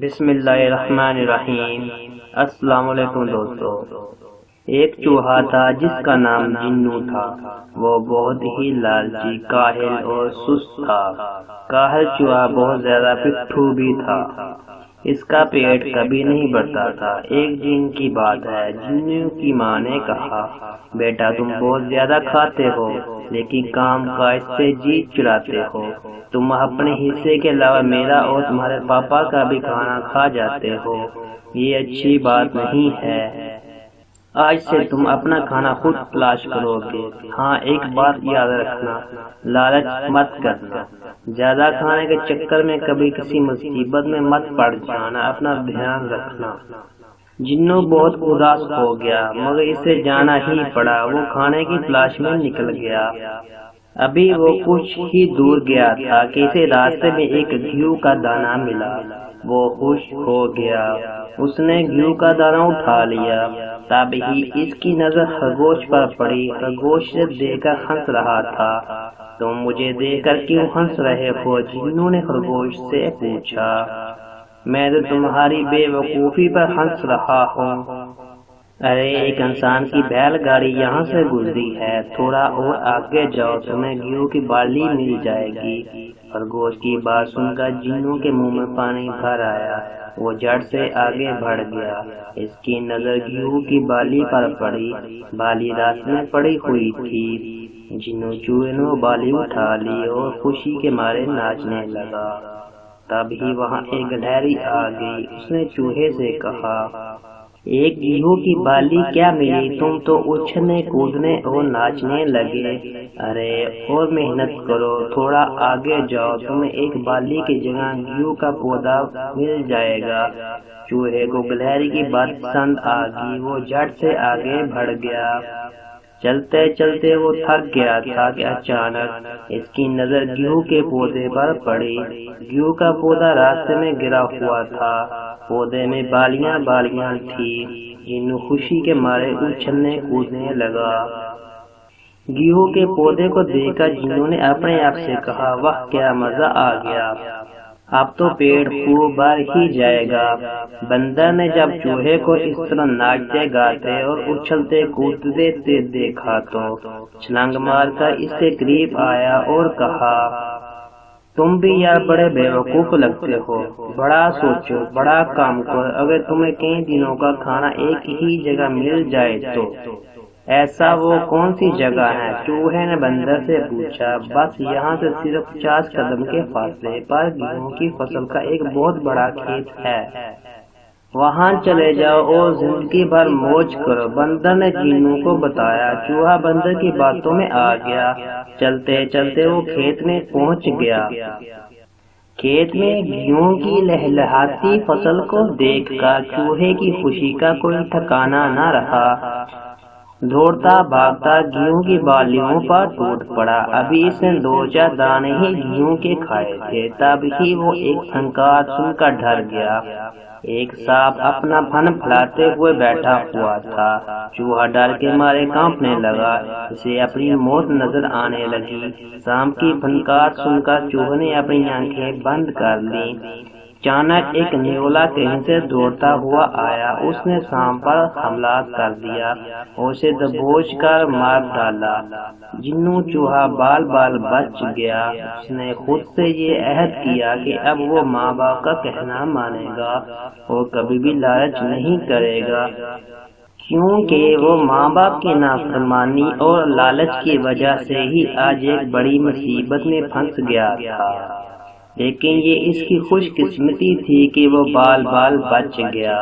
بسم اللہ الرحمن الرحیم۔ السلام علیکم دوستو۔ ایک چوہا تھا جس کا نام جنو تھا۔ وہ بہت ہی لالچی، کاہل اور سست تھا۔ کاہل چوہا بہت زیادہ پٹھو بھی تھا۔ اس کا پیٹ کبھی نہیں بھرتا تھا۔ ایک دن کی بات ہے، جنو کی ماں نے کہا، بیٹا تم بہت زیادہ کھاتے ہو لیکن کام کاج سے جی چراتے ہو۔ تم اپنے حصے کے علاوہ میرا اور تمہارے پاپا کا بھی کھانا کھا جاتے ہو، یہ اچھی بات نہیں ہے۔ آج سے تم اپنا کھانا خود تلاش کرو گے۔ ہاں ایک بات یاد رکھنا، لالچ مت کرنا۔ زیادہ کھانے کے چکر میں کبھی کسی مصیبت میں مت پڑ جانا، اپنا دھیان رکھنا۔ جنو بہت اداس ہو گیا مگر اسے جانا ہی پڑا۔ وہ کھانے کی تلاش میں نکل گیا۔ ابھی وہ کچھ ہی دور گیا تھا کہ اسے راستے میں ایک گھیو کا دانہ ملا۔ وہ خوش ہو گیا۔ اس نے گھیو کا دانہ اٹھا لیا۔ تب ہی اس کی نظر خرگوش پر پڑی۔ خرگوش سے دیکھ کر ہنس رہا تھا۔ تم مجھے دیکھ کر کیوں ہنس رہے ہو؟ جنو نے خرگوش سے پوچھا۔ میں تو تمہاری بے وقوفی پر ہنس رہا ہوں۔ ارے ایک انسان کی بیل گاڑی یہاں سے گزری ہے، تھوڑا اور آگے جاؤ تمہیں گھیو کی بالی مل جائے گی۔ خرگوش کی بات سن کر جنو کے منہ میں پانی بھر آیا۔ وہ جھٹ سے آگے بڑھ گیا۔ اس کی نظر گھیو کی بالی پر پڑی۔ بالی راستے میں پڑی ہوئی تھی۔ جنو چوہے نے وہ بالی اٹھا لی اور خوشی کے مارے ناچنے لگا۔ تب ہی وہاں ایک گدھیری آ گئی۔ اس نے چوہے سے کہا، ایک گھیو کی بالی کیا ملی؟ تم تو اچھلنے کودنے اور ناچنے لگے۔ ارے اور محنت کرو، تھوڑا آگے جاؤ، تمہیں ایک بالی کی جگہ گھیو کا پودا مل جائے گا۔ چوہے کو گدھیری کی بات پسند آ گئی۔ وہ جھٹ سے آگے بڑھ گیا۔ چلتے چلتے وہ تھک گیا تھا کہ اچانک اس کی نظر گھیو کے پودے پر پڑی۔ گھیو کا پودا راستے میں گرا ہوا تھا۔ پودے میں بالیاں بالیاں تھی۔ جنو خوشی کے مارے اچھلنے کودنے لگا۔ گھیو کے پودے کو دیکھ کر جنو نے اپنے آپ سے کہا، واہ کیا مزہ آ گیا، اب تو پیٹ خوب بھر ہی جائے گا۔ بندر نے جب چوہے کو اس طرح ناچتے گاتے اور اچھلتے کودتے دیکھا تو چھلانگ مار کر اس کے قریب آیا اور کہا، تم بھی یار بڑے بیوقوف لگتے ہو، بڑا سوچو، بڑا کام کرو، اگر تمہیں کئی دنوں کا کھانا ایک ہی جگہ مل جائے تو ایسا وہ کون سی جگہ ہے؟ چوہے نے بندر سے پوچھا۔ بس یہاں سے صرف 50 قدم کے فاصلے پر گیہوں کی فصل کا ایک بہت بڑا کھیت ہے، وہاں چلے جاؤ اور زندگی بھر موج کرو۔ بندر نے جنو کو بتایا۔ چوہا بندر کی باتوں میں آ گیا۔ چلتے چلتے وہ کھیت میں پہنچ گیا۔ کھیت میں گیہوں کی لہلہاتی فصل کو دیکھ کر چوہے کی خوشی کا کوئی ٹھکانہ نہ رہا۔ دوڑتا بھاگتا گیہوں کی بالیوں پر ٹوٹ پڑا۔ ابھی اس نے 2-4 دانے ہی گیہوں کے کھائے تھے، تب ہی وہ ایک پھنکار سن کر ڈر گیا۔ ایک سانپ اپنا پھن پھیلاتے ہوئے بیٹھا ہوا تھا۔ چوہا ڈر کے مارے کانپنے لگا، اسے اپنی موت نظر آنے لگی۔ سانپ کی پھنکار سن کر چوہے نے اپنی آنکھیں بند کر لیں۔ اچانک ایک نیولا کہیں سے دوڑتا ہوا آیا۔ اس نے سانپ پر حملہ کر دیا اور اسے دبوچ کر مار ڈالا۔ جنو چوہا بال بال بچ گیا۔ اس نے خود سے یہ عہد کیا کہ اب وہ ماں باپ کا کہنا مانے گا اور کبھی بھی لالچ نہیں کرے گا، کیونکہ وہ ماں باپ کی نافرمانی اور لالچ کی وجہ سے ہی آج ایک بڑی مصیبت میں پھنس گیا تھا۔ لیکن یہ اس کی خوش قسمتی تھی کہ وہ بال بال بچ گیا۔